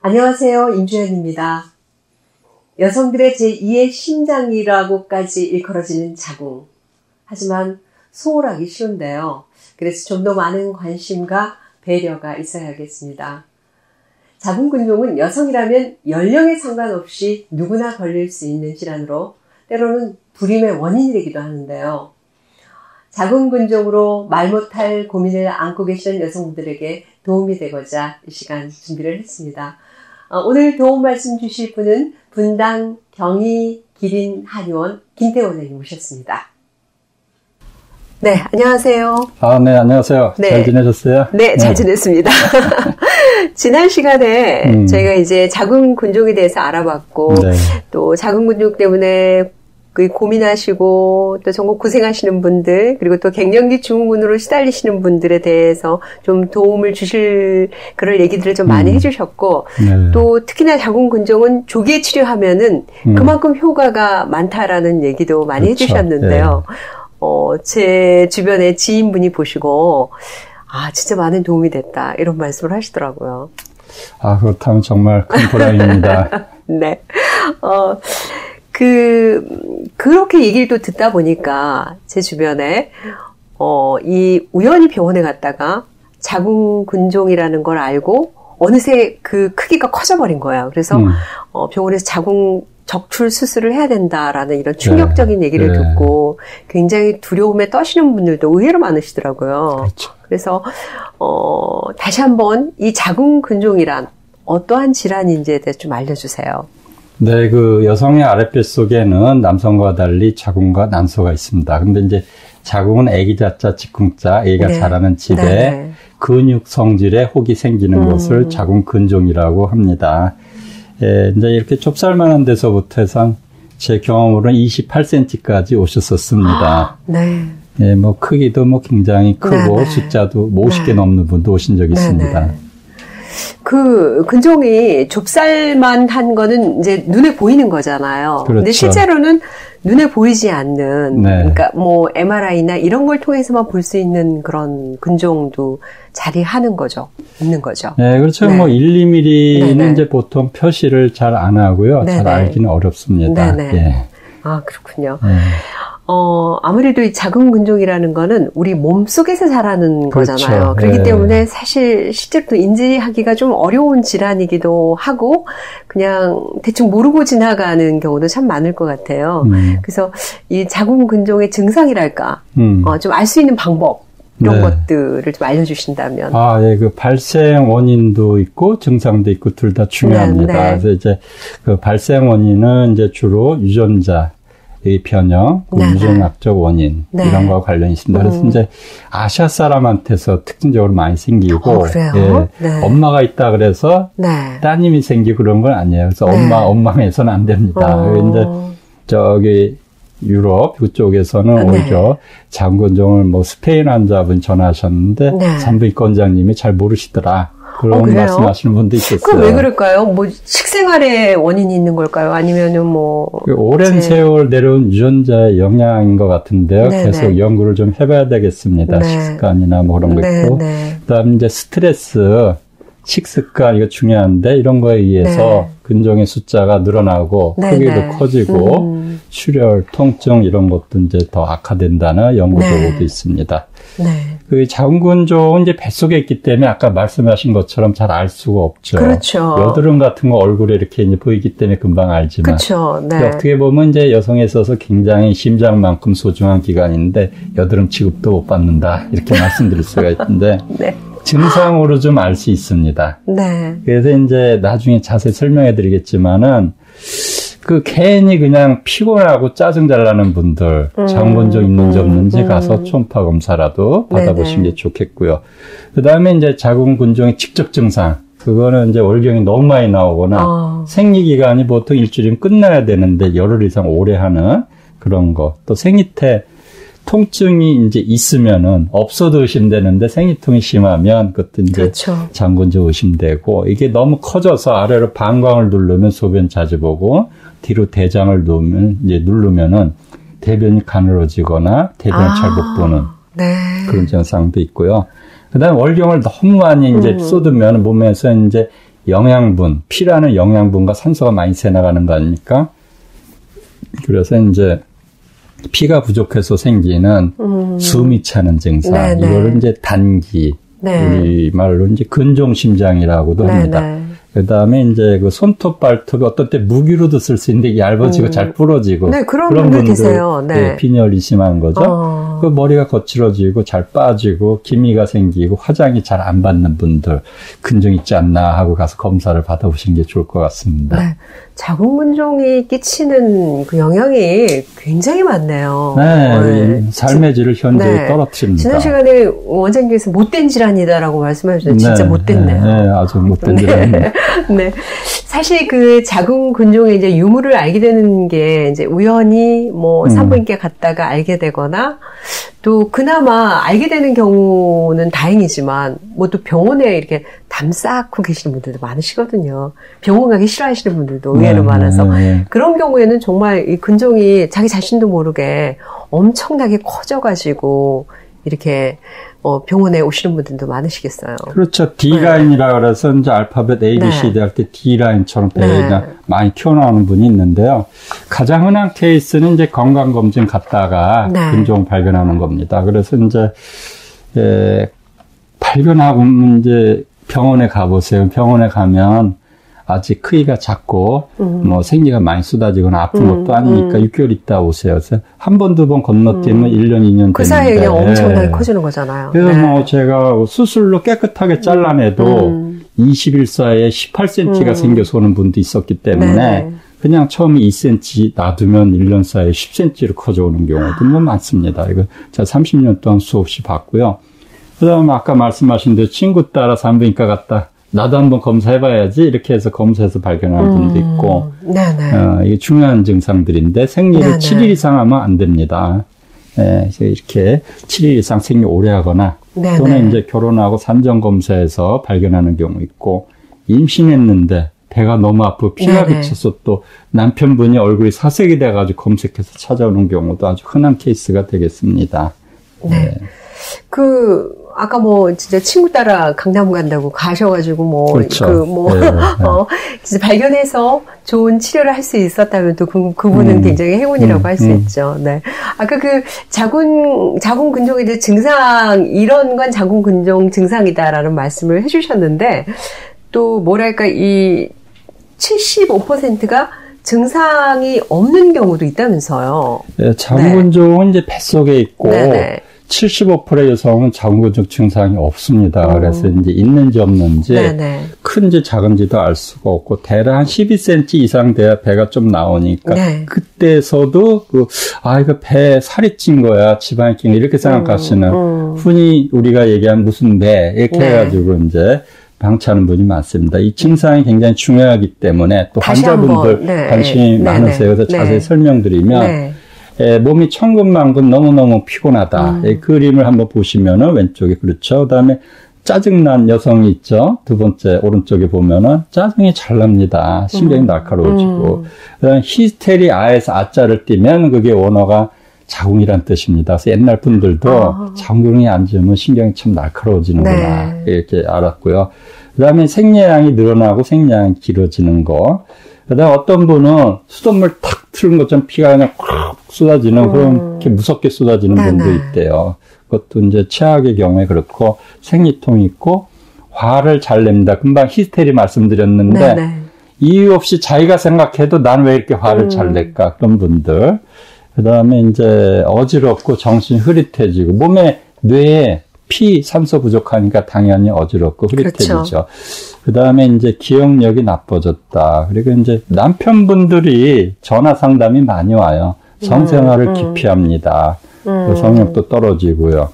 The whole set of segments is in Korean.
안녕하세요. 임주현입니다. 여성들의 제2의 심장이라고까지 일컬어지는 자궁. 하지만 소홀하기 쉬운데요. 그래서 좀 더 많은 관심과 배려가 있어야겠습니다. 자궁근종은 여성이라면 연령에 상관없이 누구나 걸릴 수 있는 질환으로 때로는 불임의 원인이 되기도 하는데요. 자궁근종으로 말 못할 고민을 안고 계시는 여성분들에게 도움이 되고자 이 시간 준비를 했습니다. 오늘 도움 말씀 주실 분은 분당 경희 기린 한의원 김태원 선생님 모셨습니다. 네, 안녕하세요. 네, 안녕하세요. 네. 잘 지내셨어요? 네, 잘 지냈습니다. 지난 시간에 저희가 이제 자궁근종에 대해서 알아봤고, 네. 또 자궁근종 때문에 고민하시고, 또 정말 고생하시는 분들, 그리고 또 갱년기 증후군으로 시달리시는 분들에 대해서 좀 도움을 주실 그런 얘기들을 좀 많이 해주셨고, 네. 또 특히나 자궁근종은 조기에 치료하면은 그만큼 효과가 많다라는 얘기도 많이 그렇죠. 해주셨는데요. 제 주변에 지인분이 보시고, 진짜 많은 도움이 됐다. 이런 말씀을 하시더라고요. 그렇다면 정말 큰 보람입니다. 네. 그렇게 얘기를 또 듣다 보니까 제 주변에, 우연히 병원에 갔다가 자궁근종이라는 걸 알고 어느새 그 크기가 커져버린 거예요. 그래서, 병원에서 자궁 적출 수술을 해야 된다라는 이런 충격적인 얘기를 듣고 굉장히 두려움에 떠시는 분들도 의외로 많으시더라고요. 그렇죠. 그래서, 다시 한번 이 자궁근종이란 어떠한 질환인지에 대해서 좀 알려주세요. 네, 여성의 아랫뱃속에는 남성과 달리 자궁과 난소가 있습니다. 근데 이제 자궁은 아기 자자 직궁자, 아기가 자라는 집에 네. 근육 성질에 혹이 생기는 것을 자궁근종이라고 합니다. 이제 이렇게 좁쌀만한 데서부터 해서 제 경험으로는 28cm까지 오셨었습니다. 네. 크기도 굉장히 크고 숫자도 50개 넘는 분도 오신 적이 있습니다. 근종이 좁쌀만 한 거는 이제 눈에 보이는 거잖아요. 그렇죠. 근데 실제로는 눈에 보이지 않는, 그러니까 MRI나 이런 걸 통해서만 볼 수 있는 그런 근종도 자리하는 거죠. 있는 거죠. 네, 그렇죠. 1, 2mm는 이제 보통 표시를 잘 안 하고요. 잘 알기는 어렵습니다. 예. 그렇군요. 아무래도 이 자궁근종이라는 거는 우리 몸 속에서 자라는 거잖아요. 그렇기 때문에 사실 실제로 또 인지하기가 좀 어려운 질환이기도 하고 그냥 대충 모르고 지나가는 경우도 참 많을 것 같아요. 그래서 이 자궁근종의 증상이랄까, 좀 알 수 있는 방법 이런 것들을 좀 알려주신다면. 발생 원인도 있고 증상도 있고 둘 다 중요합니다. 그래서 이제 발생 원인은 이제 주로 유전자 의 변형, 유전학적 원인 이런 거와 관련이 있습니다. 그래서 이제 아시아 사람한테서 특징적으로 많이 생기고, 그래요? 엄마가 있다 그래서 따님이 생기고 그런 건 아니에요. 그래서 엄마에서는 안 됩니다. 이제 저기 유럽 그쪽에서는 오히려 자궁근종을 스페인 환자분 전화하셨는데 산부인과원장님이 잘 모르시더라. 그런 말씀하시는 분도 있었어요. 그럼 왜 그럴까요? 식생활에 원인이 있는 걸까요? 아니면은 오랜 세월 내려온 유전자의 영향인 것 같은데요. 계속 연구를 좀 해봐야 되겠습니다. 식습관이나 그런 거 있고. 그다음 이제 스트레스, 식습관 이거 중요한데 이런 거에 의해서 근종의 숫자가 늘어나고 크기도 커지고 출혈, 통증 이런 것도 이제 더 악화된다는 연구 보고도 있습니다. 자궁근종은 이제 뱃속에 있기 때문에 아까 말씀하신 것처럼 잘 알 수가 없죠. 그렇죠. 여드름 같은 거 얼굴에 이렇게 이제 보이기 때문에 금방 알지만. 그렇죠. 어떻게 보면 이제 여성에 있어서 굉장히 심장만큼 소중한 기관인데 여드름 취급도 못 받는다. 이렇게 말씀드릴 수가 있는데. 증상으로 좀 알 수 있습니다. 그래서 이제 나중에 자세히 설명해 드리겠지만은 괜히 그냥 피곤하고 짜증 잘 나는 분들, 자궁근종 있는지 없는지 가서 초음파 검사라도 받아보시는 게 좋겠고요. 그 다음에 이제 자궁근종의 직접 증상, 그거는 이제 월경이 너무 많이 나오거나 생리기간이 보통 일주일이면 끝나야 되는데 열흘 이상 오래 하는 그런 거, 또 생리 때 통증이 이제 있으면은 없어도 의심되는데 생리통이 심하면 그것도 이제 자궁근종 의심되고 이게 너무 커져서 아래로 방광을 누르면 소변 자주 보고 뒤로 대장을 누르면은 대변이 가늘어지거나 대변을 잘 못 보는 그런 증상도 있고요. 그다음에 월경을 너무 많이 이제 쏟으면 몸에서 이제 영양분, 피라는 영양분과 산소가 많이 새나가는 거 아닙니까? 그래서 이제 피가 부족해서 생기는 숨이 차는 증상, 네네. 이거를 이제 단기, 네. 우리말로 이제 근종심장이라고도 합니다. 네네. 그 다음에 이제 그 손톱, 발톱이 어떤 때 무기로도 쓸 수 있는데 얇아지고 잘 부러지고. 네, 그런 분들 계세요. 네. 네, 빈혈이 심한 거죠. 그 머리가 거칠어지고 잘 빠지고 기미가 생기고 화장이 잘 안 받는 분들 근종 있지 않나 하고 가서 검사를 받아보시는 게 좋을 것 같습니다. 네. 자궁근종이 끼치는 그 영향이 굉장히 많네요. 네, 네. 삶의 질을 현저히 네. 떨어뜨립니다. 지난 시간에 원장님께서 못된 질환이다라고 말씀하셨는데 진짜 네, 못됐네요. 네, 아주 못된 질환이네요. 네. 사실 그 자궁근종의 이제 유무를 알게 되는 게 이제 우연히 뭐 산부인과 갔다가 알게 되거나 또 그나마 알게 되는 경우는 다행이지만 뭐 또 병원에 이렇게 담 쌓고 계시는 분들도 많으시거든요. 병원 가기 싫어하시는 분들도 의외로 많아서 그런 경우에는 정말 이 근종이 자기 자신도 모르게 엄청나게 커져가지고 이렇게 병원에 오시는 분들도 많으시겠어요. 그렇죠. D라인이라 그래서 이제 알파벳 A, B, C D 할 때 D라인처럼 배가 네. 많이 튀어나오는 분이 있는데요. 가장 흔한 케이스는 이제 건강검진 갔다가 네. 근종 발견하는 겁니다. 그래서 이제, 발견하고 이제 병원에 가보세요. 병원에 가면 아직 크기가 작고, 뭐 생리가 많이 쏟아지거나 아픈 것도 아니니까 6개월 있다 오세요. 그래서 한 번, 두 번 건너뛰면 1년, 2년 그 사이에 그냥 엄청나게 커지는 거잖아요. 그래서 네. 뭐 제가 수술로 깨끗하게 잘라내도 20일 사이에 18cm가 생겨서 오는 분도 있었기 때문에 그냥 처음에 2cm 놔두면 1년 사이에 10cm로 커져오는 경우도 뭐 많습니다. 이거 제가 30년 동안 수없이 봤고요. 그 다음에 아까 말씀하신 대로 친구 따라 산부인과 갔다. 나도 한번 검사해봐야지 이렇게 해서 검사해서 발견하는 분도 있고 이게 중요한 증상들인데 생리를 네네. 7일 이상 하면 안 됩니다. 네, 이렇게 7일 이상 생리 오래 하거나 네네. 또는 이제 결혼하고 산전검사에서 발견하는 경우 있고 임신했는데 배가 너무 아프고 피가 비쳐서 또 남편분이 얼굴이 사색이 돼가지고 검색해서 찾아오는 경우도 아주 흔한 케이스가 되겠습니다. 네. 아까 뭐, 진짜 친구 따라 강남 간다고 가셔가지고 뭐, 그렇죠. 진짜 발견해서 좋은 치료를 할 수 있었다면 또 그분은 굉장히 행운이라고 할 수 있죠. 네. 아까 자궁근종에 대한 증상, 이런 건 자궁근종 증상이다라는 말씀을 해주셨는데, 또 뭐랄까, 이 75%가 증상이 없는 경우도 있다면서요. 네, 자궁근종은 이제 뱃속에 있고, 네네. 75%의 여성은 자궁근종 증상이 없습니다. 그래서 이제 있는지 없는지 네네. 큰지 작은지도 알 수가 없고 대략 한 12cm 이상 돼야 배가 좀 나오니까 네. 그때서도 이거 배에 살이 찐 거야, 지방이 낀 거야 이렇게 생각하시는 흔히 우리가 얘기한 무슨 배 이렇게 해가지고 이제 방치하는 분이 많습니다. 이 증상이 굉장히 중요하기 때문에 또 환자분들 관심이 많으세요. 그래서 자세히 설명드리면. 몸이 천근만근 너무너무 피곤하다. 그림을 한번 보시면은 왼쪽에 그렇죠. 그다음에 짜증난 여성이 있죠. 두 번째 오른쪽에 보면은 짜증이 잘 납니다. 심장이 날카로워지고. 그다음에 히스테리아에서 아자를 띄면 그게 원어가 자궁이란 뜻입니다. 그래서 옛날 분들도 자궁근종이 안 좋으면 신경이 참 날카로워지는구나 이렇게 알았고요. 그다음에 생리량이 늘어나고 생리량이 길어지는 거. 그다음 어떤 분은 수돗물 탁 틀은 것처럼 피가 그냥 콱 쏟아지는 그런 이렇게 무섭게 쏟아지는 분도 있대요. 그것도 이제 최악의 경우에 그렇고 생리통이 있고 화를 잘 냅니다. 금방 히스테리 말씀드렸는데 이유 없이 자기가 생각해도 난 왜 이렇게 화를 잘 낼까 그런 분들. 그다음에 이제 어지럽고 정신이 흐릿해지고 몸에 뇌에 피 산소 부족하니까 당연히 어지럽고 흐릿해지죠. 그렇죠. 그 다음에 이제 기억력이 나빠졌다. 그리고 이제 남편분들이 전화 상담이 많이 와요. 성생활을 기피합니다. 성욕도 떨어지고요.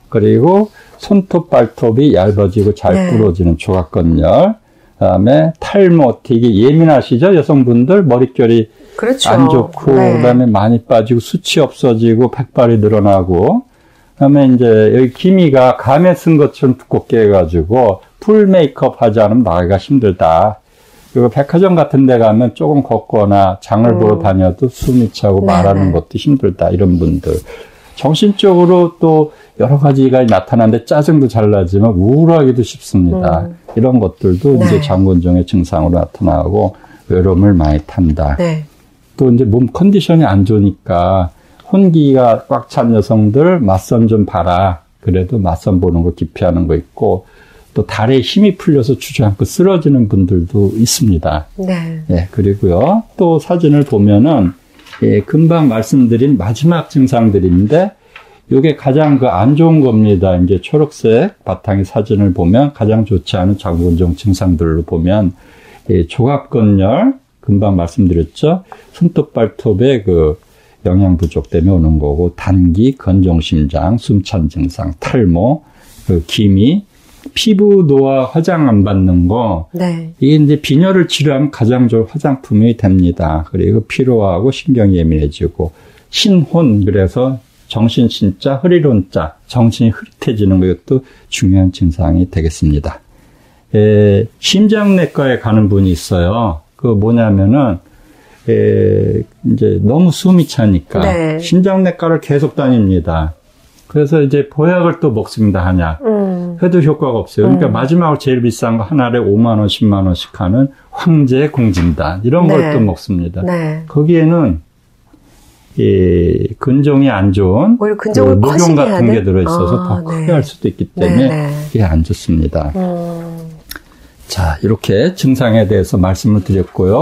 그리고 손톱, 발톱이 얇아지고 잘 부러지는 조각건열. 그 다음에 탈모, 되게 예민하시죠? 여성분들 머릿결이 그렇죠. 안 좋고, 그 다음에 많이 빠지고, 수치 없어지고, 백발이 늘어나고, 그 다음에 이제 여기 기미가 감에 쓴 것처럼 두껍게 해가지고, 풀 메이크업 하지 않으면 나가기가 힘들다. 그리고 백화점 같은 데 가면 조금 걷거나 장을 보러 다녀도 숨이 차고 말하는 것도 힘들다. 이런 분들. 정신적으로 또 여러 가지가 나타나는데 짜증도 잘 나지만 우울하기도 쉽습니다. 이런 것들도 이제 장군종의 증상으로 나타나고 외로움을 많이 탄다. 또 이제 몸 컨디션이 안 좋으니까 혼기가 꽉 찬 여성들 맞선 좀 봐라. 그래도 맞선 보는 거 기피하는 거 있고 또 다리에 힘이 풀려서 주저앉고 쓰러지는 분들도 있습니다. 예, 그리고요. 또 사진을 보면은 예, 금방 말씀드린 마지막 증상들인데 이게 가장 그 안 좋은 겁니다. 이제 초록색 바탕의 사진을 보면 가장 좋지 않은 장군종 증상들로 보면 예, 조갑건열 금방 말씀드렸죠. 손톱 발톱에 그 영양 부족 때문에 오는 거고 단기 건종심장, 숨찬 증상, 탈모, 그 기미, 피부 노화 화장 안 받는 거 이게 이제 빈혈을 치료하면 가장 좋은 화장품이 됩니다. 그리고 피로하고 신경이 예민해지고 신혼 그래서 정신 신자, 흐리론자, 정신이 흐릿해지는 것도 중요한 증상이 되겠습니다. 심장내과에 가는 분이 있어요. 그 뭐냐면은 이제 너무 숨이 차니까 심장내과를 계속 다닙니다. 그래서 이제 보약을 또 먹습니다, 한약. 해도 효과가 없어요. 그러니까 마지막으로 제일 비싼 거 한 알에 5만 원, 10만 원씩 하는 황제 공진단 이런 걸 또 먹습니다. 거기에는 이 근종이 안 좋은 녹용 같은 게 들어있어서 더 크게 할 수도 있기 때문에 이게 안 좋습니다. 자, 이렇게 증상에 대해서 말씀을 드렸고요.